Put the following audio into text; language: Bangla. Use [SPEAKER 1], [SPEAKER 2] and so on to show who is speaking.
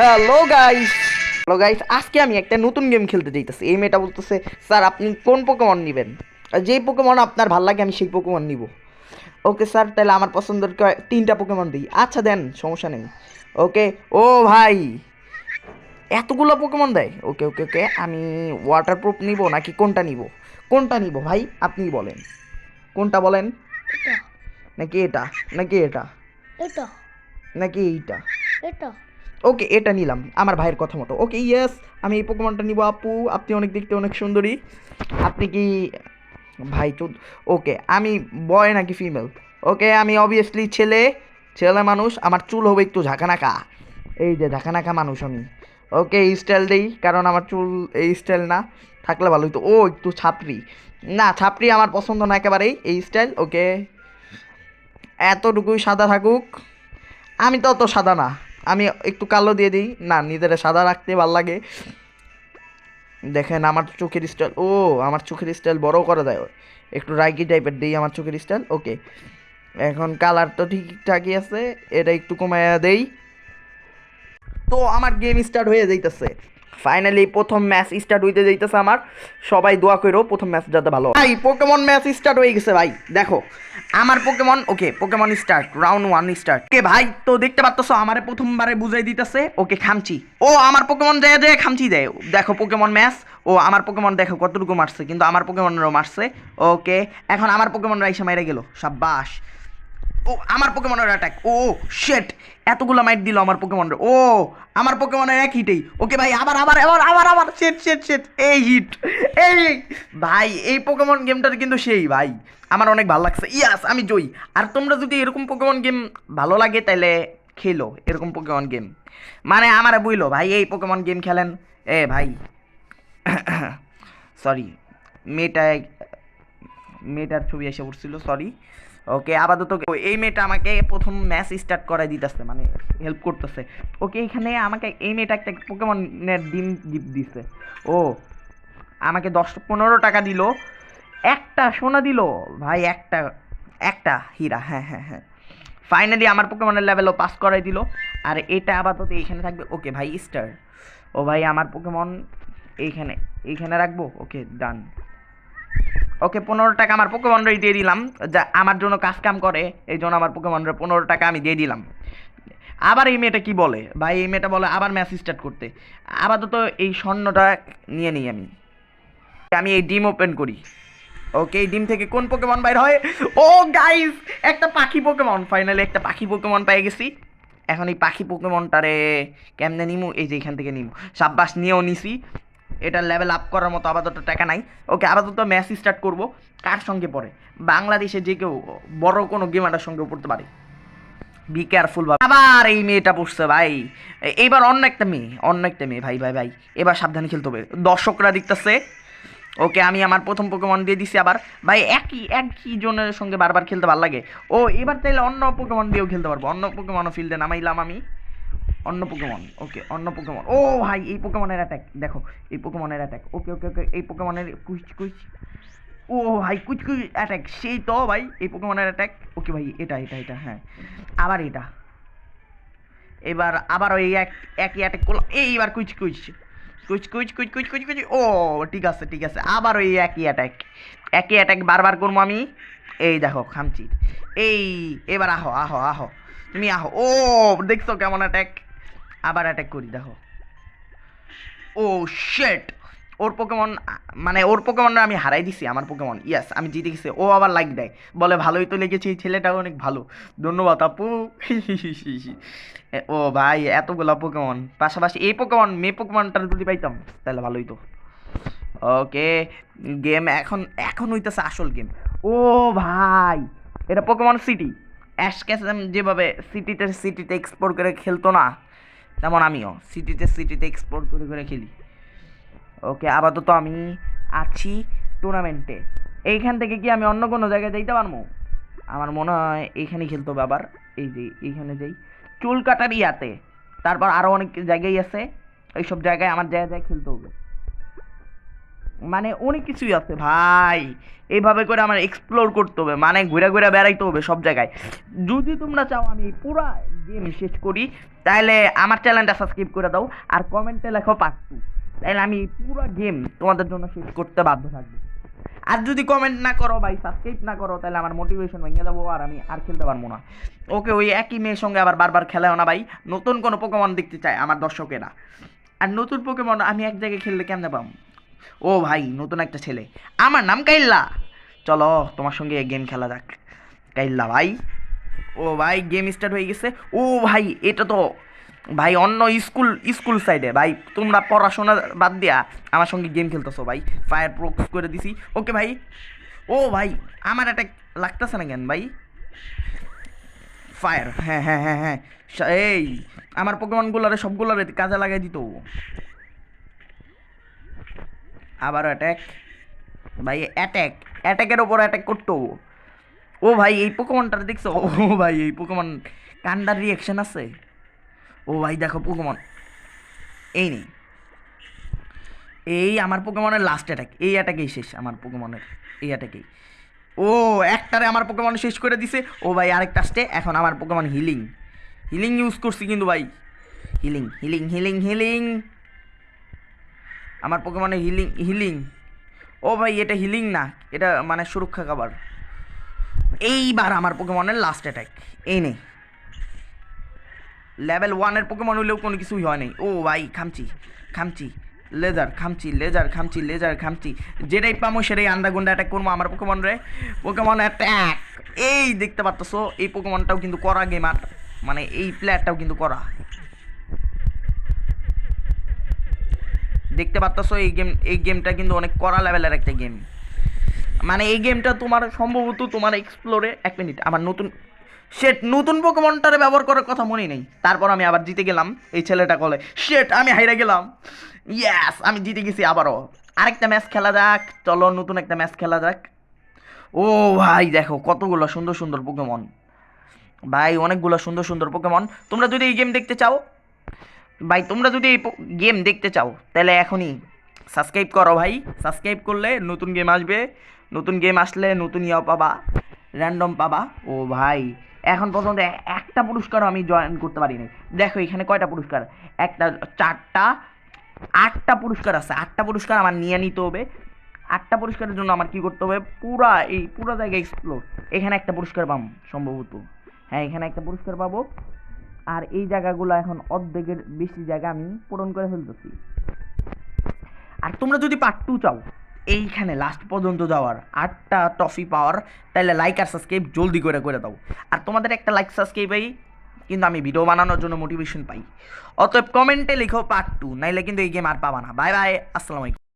[SPEAKER 1] হ্যালো গাইস আজকে আমি একটা নতুন গেম খেলতে চাইতেছি। এই মেয়েটা বলতেছে, স্যার আপনি কোন পোকেমন নেবেন? যেই পোকেমন আপনার ভাল লাগে আমি সেই পোকেমন নিব। ওকে স্যার, তাহলে আমার পছন্দের তিনটা পোকেমন দিই। আচ্ছা দেন, সমস্যা নেই। ওকে। ও ভাই, এতগুলো পোকেমন দেয়? ওকে ওকে ওকে, আমি ওয়াটারপ্রুফ নিব নাকি কোনটা নিব? কোনটা নিব ভাই আপনি বলেন, কোনটা বলেন?
[SPEAKER 2] এটা
[SPEAKER 1] নাকি এটা, নাকি এটা,
[SPEAKER 2] এটা
[SPEAKER 1] নাকি এইটা?
[SPEAKER 2] এটা
[SPEAKER 1] ওকে, এটা নিলাম আমার ভাইয়ের কথা মতো। ওকে ইয়েস, আমি এই পোকেমনটা নিব। আপু আপনি অনেক দেখতে অনেক সুন্দরী। আপনি কি ভাই তো? ওকে, আমি বয় নাকি ফিমেল? ওকে, আমি অবভিয়াসলি ছেলে। ছেলে মানুষ, আমার চুল হবে একটু ঝাঁকানাকা। এই যে ঝাঁকানাকা মানুষ আমি। ওকে, এই স্টাইল দেই কারণ আমার চুল এই স্টাইল না থাকলে ভালো হতো। ও একটু ছাপরি, না ছাপরি আমার পছন্দ না একেবারেই এই স্টাইল। ওকে, এতটুকুই সাদা থাকুক। আমি তো অত সাদা না, আমি একটু কালো দিয়ে দিই, না নিজেরা সাদা রাখতে ভাল লাগে। দেখেন আমার চোখের স্টাইল, ও আমার চোখের স্টাইল বড় করা যায়, একটু রাইকি টাইপের দিই আমার চোখের স্টাইল। ওকে, এখন কালার তো ঠিকঠাকই আছে, এটা একটু কমায়া দেই। তো আমার গেম স্টার্ট হয়ে যাইতেছে। ফাইনালি প্রথম ম্যাচ স্টার্ট হইতে যাইতেছে আমার। সবাই দোয়া করো প্রথম ম্যাচ যাতে ভালো হয়। ভাই পোকেমন ম্যাচ স্টার্ট হয়ে গেছে ভাই, দেখো আমার পোকেমন। ওকে, পোকেমন স্টার্ট, রাউন্ড 1 স্টার্ট। ওকে ভাই, তো দেখতে পাচ্ছ আমারে প্রথমবারে বুঝাই দিতেছে। ওকে খামচি, ও আমার পোকেমন যায় যায় খামচি দেয়। দেখো পোকেমন ম্যাচ, ও আমার পোকেমন দেখো কতটুকু মারছে, কিন্তু আমার পোকেমনেরও মারছে। ওকে, এখন আমার পোকেমন রাইসা মেরে গেল, সাব্বাস। ও আমার পোকেমনের অ্যাটাক, ও শেট, এতগুলো মাইট দিল আমার পোকেমনের। ও আমার পোকেমনের এক হিটেই। ওকে ভাই, আবার আবার আবার আবার আবার শেট শেট শেট, এই হিট, এই ভাই এই পোকেমন গেমটার কিন্তু সেই ভাই, আমার অনেক ভালো লাগছে। ইয়াস, আমি জয়ী। আর তোমরা যদি এরকম পোকেমন গেম ভালো লাগে তাহলে খেলো এরকম পোকেমন গেম। মানে আমারে বুঝলো ভাই, এই পোকেমন গেম খেলেন। এ ভাই সরি, মেয়েটায় মেয়েটার ছবি এসে উঠছিল, সরি। ওকে, আপাতত এই মেয়েটা আমাকে প্রথম ম্যাচ স্টার্ট করাই দিতেছে, মানে হেল্প করতেছে। ওকে, এখানে আমাকে এই মেয়েটা একটা পোকেমনের ডিম গিফট দিছে। ও আমাকে 10-15 টাকা দিল, একটা সোনা দিল ভাই, একটা একটা হীরা। হ্যাঁ হ্যাঁ হ্যাঁ, ফাইনালি আমার পোকেমনের লেভেলও পাস করাই দিল। আর এটা আপাতত এইখানে থাকবে। ওকে ভাই স্টার, ও ভাই আমার পোকেমন এইখানে এইখানে রাখবো। ওকে ডান। ওকে, 15 টাকা আমার পোকেমনরাই দিয়ে দিলাম, যা আমার জন্য কাজ কাম করে। এই জন্য আমার পোকেমনরা 15 টাকা আমি দিয়ে দিলাম। আবার এই মেয়েটা কি বলে ভাই, এই মেয়েটা বলে আবার ম্যাচ স্টার্ট করতে। আপাতত এই স্বর্ণটা নিয়ে নিই আমি। আমি এই ডিম ওপেন করি। ওকে, এই ডিম থেকে কোন পোকেমন বাইর হয়? ও গাইস, একটা পাখি পোকেমন। ফাইনালি একটা পাখি পোকেমন পেয়ে গেছি। এখন এই পাখি পোকেমনটারে কেমনে নিমু? এই যে এখান থেকে নিমু। সাব্বাস, নিয়েও নিছি। এটা লেভেল আপ করার মতো আপাতত টাকা নাই। ওকে, আপাতত ম্যাচ স্টার্ট করব। কার সঙ্গে পড়ে? বাংলাদেশে যে কেউ বড় কোনো গেমারের সঙ্গে পড়তে পারে। বি কেয়ারফুল ভাবে। আবার এই মেয়েটা পড়ছে ভাই। এইবার অন্য একটা মেয়ে, অন্য একটা মেয়ে ভাই ভাই ভাই, এবার সাবধানে খেলতে হবে, দর্শকরা দেখতেছে। ওকে, আমি আমার প্রথম পোকেমন দিয়ে দিছি আবার। ভাই একই একই জনের সঙ্গে বারবার খেলতে ভালো লাগে। ও এবার চাইলে অন্য পোকেমন দিয়েও খেলতে পারবো, অন্য পোকেমনও ফিল্ডে নামাইলাম আমি। অন্য পোকেমন, ওকে অন্য পোকেমন। ও ভাই এই পোকেমনের অ্যাটাক দেখো, এই পোকেমনের অ্যাটাক। ওকে ওকে ওকে, এই পোকেমনের কুইচ কুইচ। ও ভাই কুইচ কুইচ অ্যাটাক, সেই তো ভাই এই পোকেমনের অ্যাটাক। ওকে ভাই, এটা এটা এটা, হ্যাঁ আবার এটা। এবার আবার ওই একই অ্যাটাক করলাম, এইবার কুইচ কুইচ কুইচ কুইচ কুইচ কুইচ কুইচ কুইচ। ও ঠিক আছে ঠিক আছে, আবার ওই একই অ্যাটাক, একই অ্যাটাক বারবার করবো আমি। এই দেখো খামচি, এই এবার আহো আহো আহো, তুমি আহো। ও দেখছো কেমন অ্যাটাক, আবার অ্যাটাক করি দেখো। ও শেট, ওর পোকেমন, মানে ওর পোকেমনটা আমি হারাই দিছি, আমার পোকেমন ইয়াস আমি জিতে গেছি। ও আবার লাইক দেয়, বলে ভালোই তো লেগেছে, এই ছেলেটাও অনেক ভালো, ধন্যবাদ আপু। ও ভাই এতগুলা পোকেমন, পাশাপাশি এই পোকেমন মে পোকেমনটা যদি পাইতাম তাহলে ভালোই তো। ওকে, গেম এখন এখন হইতেছে আসল গেম। ও ভাই, এটা পোকেমন সিটি। অ্যাশ ক্যাসেম যেভাবে সিটিতে সিটিতে এক্সপ্লোর করে খেলতো না, তেমন আমিও সিটিতে সিটিতে এক্সপ্লোর করে করে খেলি। ওকে, আপাতত আমি আছি টুর্নামেন্টে। এইখান থেকে কি আমি অন্য কোনো জায়গায় যাইতে পারবো? আমার মনে হয় এইখানেই খেলতে হবে আবার। এই যে এইখানে যাই, চুল কাটার ইয়াতে। তারপর আরও অনেক জায়গায় আছে, এইসব জায়গায় আমার জায়গায় খেলতে হবে। মানে অনেক কিছুই আছে ভাই। এইভাবে করে আমার এক্সপ্লোর করতে হবে, মানে ঘুরে ঘুরে বেড়াইতে হবে সব জায়গায়। যদি তোমরা চাও আমি পুরা গেম শেষ করি, তাহলে আমার চ্যানেলটা সাবস্ক্রাইব করে দাও আর কমেন্টে লেখো পার্ট 2, তাহলে আমি পুরা গেম তোমাদের জন্য শেষ করতে বাধ্য থাকবো। আর যদি কমেন্ট না করো ভাই, সাবস্ক্রাইব না করো, তাহলে আমার মোটিভেশন ভেঙে যাবো আর আমি আর খেলতে পারবো না। ওকে, ওই একই মেয়ের সঙ্গে আবার বারবার খেলাও না ভাই। নতুন কোনো পোকেমন দেখতে চায় আমার দর্শকেরা। আর নতুন পোকেমন আমি এক জায়গায় খেললে কেমনে পাম? ও ভাই, নতুন একটা ছেলে, আমার নাম কাইল্লা, চলো তোমার সঙ্গে গেম খেলা যাক। কাইল্লা ভাই, ও ভাই গেম স্টার্ট হয়ে গেছে। ও ভাই, এটা তো ভাই অন্য স্কুল স্কুল সাইডে ভাই, তোমরা পড়াশোনা বাদ দিয়া আমার সঙ্গে গেম খেলতেছো ভাই। ফায়ার প্রোক্স করে দিছি। ওকে ভাই। ও ভাই, আমার অ্যাটাক লাগতেছে না কেন ভাই? ফায়ার, হ্যাঁ হ্যাঁ হ্যাঁ হ্যাঁ, এই আমার পোকেমনগুলারে সবগুলারে কাজে লাগাই দিত। আবার অ্যাটাক ভাই, অ্যাটাক, অ্যাটাকের ওপর অ্যাটাক করতো। ও ভাই, এই পোকেমনটা দেখছো? ও ভাই, এই পোকেমন কান্ডার রিয়াকশন আছে। ও ভাই দেখো পোকেমন, এই নেই, এই আমার পোকেমনের লাস্ট অ্যাটাক, এই অ্যাটাকেই শেষ আমার পোকেমনের, এই অ্যাটাকেই। ও, একটারে আমার পোকেমন শেষ করে দিছে। ও ভাই আরেকটা আসছে, এখন আমার পোকেমন হিলিং, হিলিং ইউজ করছি কিন্তু ভাই, হিলিং হিলিং হিলিং হিলিং, আমার পোকেমনে হিলিং হিলিং। ও ভাই, এটা হিলিং না, এটা মানে সুরক্ষা খাবার। এইবার আমার পোকেমনের লাস্ট অ্যাটাক, এই নেই। লেভেল 1-এর পোকেমন হইলেও কোনো কিছুই হয় নাই। ও ভাই, খামচি খামচি, লেজার খামচি, লেজার খামচি, লেজার খামচি, যেটাই পামো সেটাই আন্ডাগুন্ডা অ্যাটাক করবো আমার পোকেমন রে। পোকেমন অ্যাটাক, এই দেখতে পারতেছো এই পোকেমনটাও কিন্তু করা গেমার, মানে এই প্লেয়ারটাও কিন্তু করা। দেখতে পারতেছো এই গেমটা কিন্তু অনেক কড়া লেভেলের একটা গেম। মানে এই গেমটা তোমার সম্ভবত তোমার এক্সপ্লোরে, এক মিনিট, আমার নতুন শেট নতুন পোকেমনটারে ব্যবহার করার কথা মনে নেই। তারপর আমি আবার জিতে গেলাম, এই ছেলেটা কলে শেট আমি হাইরা গেলাম। ইয়াস, আমি জিতে গেছি আবারও। আরেকটা ম্যাচ খেলা যাক, চলো নতুন একটা ম্যাচ খেলা যাক। ও ভাই দেখো কতগুলো সুন্দর সুন্দর পোকেমন ভাই, অনেকগুলো সুন্দর সুন্দর পোকেমন। তোমরা যদি এই গেম দেখতে চাও ভাই, তোমরা যদি এই গেম দেখতে চাও তাহলে এখনই সাবস্ক্রাইব করো ভাই। সাবস্ক্রাইব করলে নতুন গেম আসবে, নতুন গেম আসলে নতুন ইয়া পাবা, র্যান্ডম পাবা। ও ভাই, এখন পর্যন্ত একটা পুরস্কারও আমি জয়েন করতে পারিনি। দেখো এখানে কয়টা পুরস্কার, একটা, চারটা, 8টা পুরস্কার আছে। 8টা পুরস্কার আমার নিয়ে নিতে হবে। 8টা পুরস্কারের জন্য আমার কি করতে হবে, পুরা জায়গা এক্সপ্লোর। এখানে একটা পুরস্কার পাবো সম্ভবত, হ্যাঁ এখানে একটা পুরস্কার পাবো। আর এই জায়গাগুলো এখন অর্ধেকের বেশি জায়গা আমি পূরণ করে ফেলতেছি। আর তোমরা যদি পার্ট 2 চাও, এইখানে লাস্ট পর্যন্ত যাওয়ার, 8টা ট্রফি পাওয়ার, তাহলে লাইক আর সাবস্ক্রাইব জলদি করে করে দাও। আর তোমাদের একটা লাইক সাবস্ক্রাইবেই কিন্তু আমি ভিডিও বানানোর জন্য মোটিভেশন পাই। অতএব কমেন্টে লিখো পার্ট 2, নাইলে কিন্তু এই গেম আর পাবা না। বাই বাই, আসসালামু আলাইকুম।